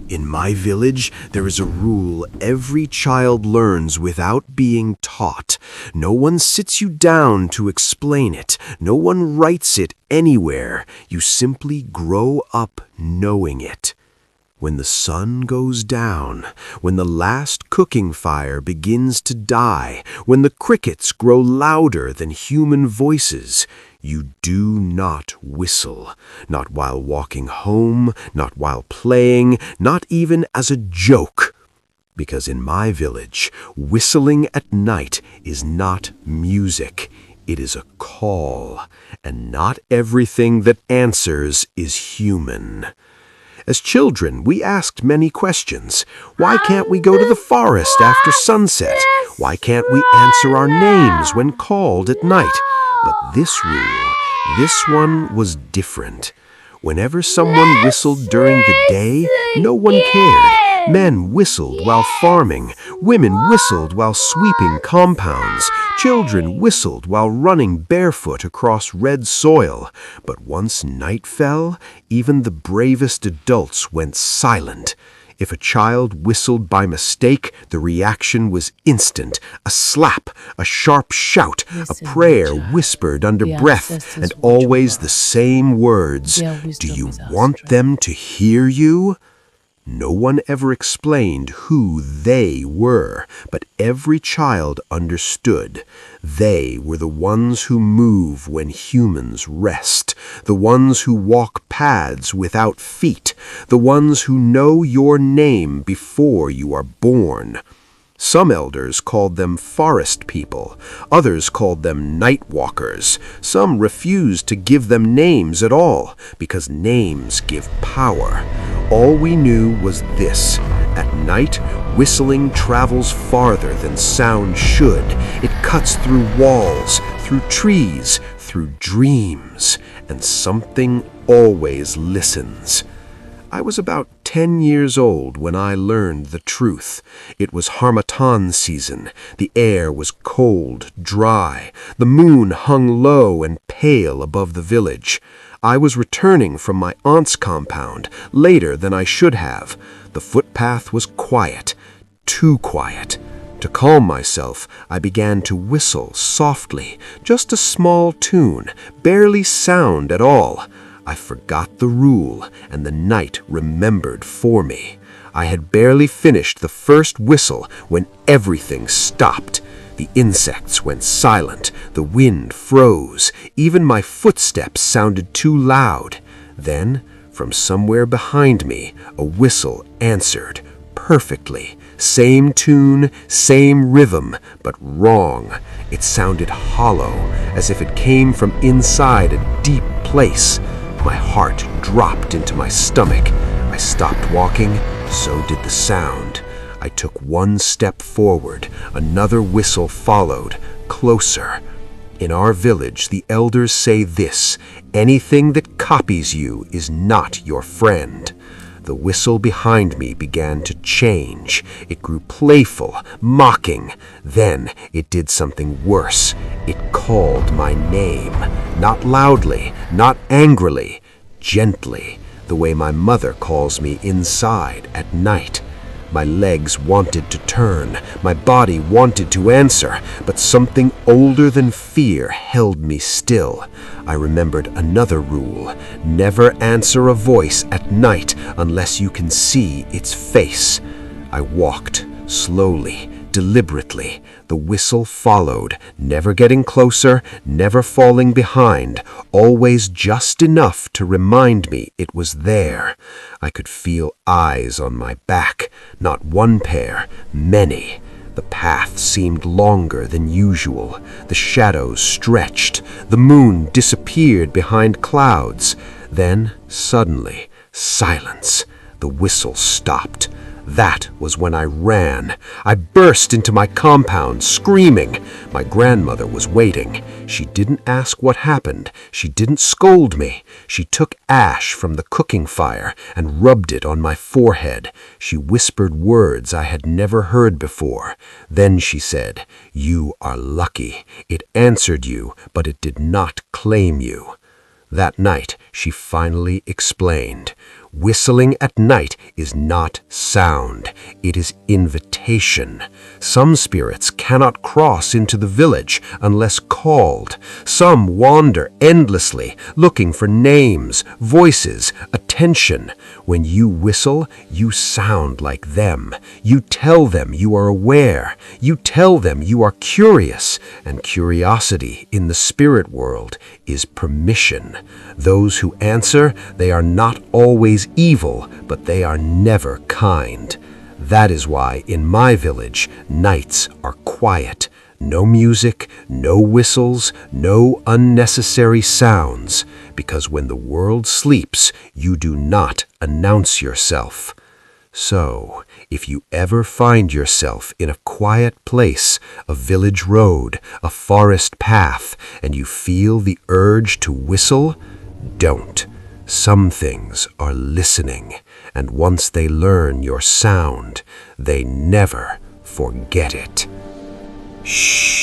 In my village, there is a rule every child learns without being taught. No one sits you down to explain it. No one writes it anywhere. You simply grow up knowing it. When the sun goes down, when the last cooking fire begins to die, when the crickets grow louder than human voices, you do not whistle, not while walking home, not while playing, not even as a joke. Because in my village, whistling at night is not music, it is a call, and not everything that answers is human. As children, we asked many questions. Why can't we go to the forest after sunset? Why can't we answer our names when called at night? But this rule, this one was different. Whenever someone whistled during the day, no one cared. Men whistled while farming. Women whistled while sweeping compounds. Children whistled while running barefoot across red soil. But once night fell, even the bravest adults went silent. If a child whistled by mistake, the reaction was instant. A slap, a sharp shout, a prayer whispered under breath, and always the same words. Do you want them to hear you? No one ever explained who they were, but every child understood. They were the ones who move when humans rest, the ones who walk paths without feet, the ones who know your name before you are born. Some elders called them forest people, others called them night walkers. Some refused to give them names at all, because names give power. All we knew was this: at night, whistling travels farther than sound should. It cuts through walls, through trees, through dreams, and something always listens. I was about 10 years old when I learned the truth. It was Harmattan season. The air was cold, dry. The moon hung low and pale above the village. I was returning from my aunt's compound later than I should have. The footpath was quiet, too quiet. To calm myself, I began to whistle softly, just a small tune, barely sound at all. I forgot the rule, and the night remembered for me. I had barely finished the first whistle when everything stopped. The insects went silent, the wind froze, even my footsteps sounded too loud. Then, from somewhere behind me, a whistle answered, perfectly. Same tune, same rhythm, but wrong. It sounded hollow, as if it came from inside a deep place. My heart dropped into my stomach. I stopped walking, so did the sound. I took one step forward. Another whistle followed, closer. In our village, the elders say this: anything that copies you is not your friend. The whistle behind me began to change. It grew playful, mocking. Then it did something worse. It called my name. Not loudly, not angrily, gently, the way my mother calls me inside at night. My legs wanted to turn. My body wanted to answer, but something older than fear held me still. I remembered another rule: never answer a voice at night unless you can see its face. I walked, slowly, deliberately. The whistle followed, never getting closer, never falling behind, always just enough to remind me it was there. I could feel eyes on my back, not one pair, many. The path seemed longer than usual. The shadows stretched. The moon disappeared behind clouds. Then, suddenly, silence. The whistle stopped. That was when I ran. I burst into my compound, screaming. My grandmother was waiting. She didn't ask what happened. She didn't scold me. She took ash from the cooking fire and rubbed it on my forehead. She whispered words I had never heard before. Then she said, "You are lucky. It answered you, but it did not claim you." That night, she finally explained. Whistling at night is not sound, it is invitation. Some spirits cannot cross into the village unless called. Some wander endlessly, looking for names, voices, attention. When you whistle, you sound like them. You tell them you are aware. You tell them you are curious, and curiosity in the spirit world is permission. Those who answer, they are not always evil, but they are never kind. That is why in my village, nights are quiet. No music, no whistles, no unnecessary sounds, because when the world sleeps, you do not announce yourself. So, if you ever find yourself in a quiet place, a village road, a forest path, and you feel the urge to whistle, don't. Some things are listening, and once they learn your sound, they never forget it. Shh.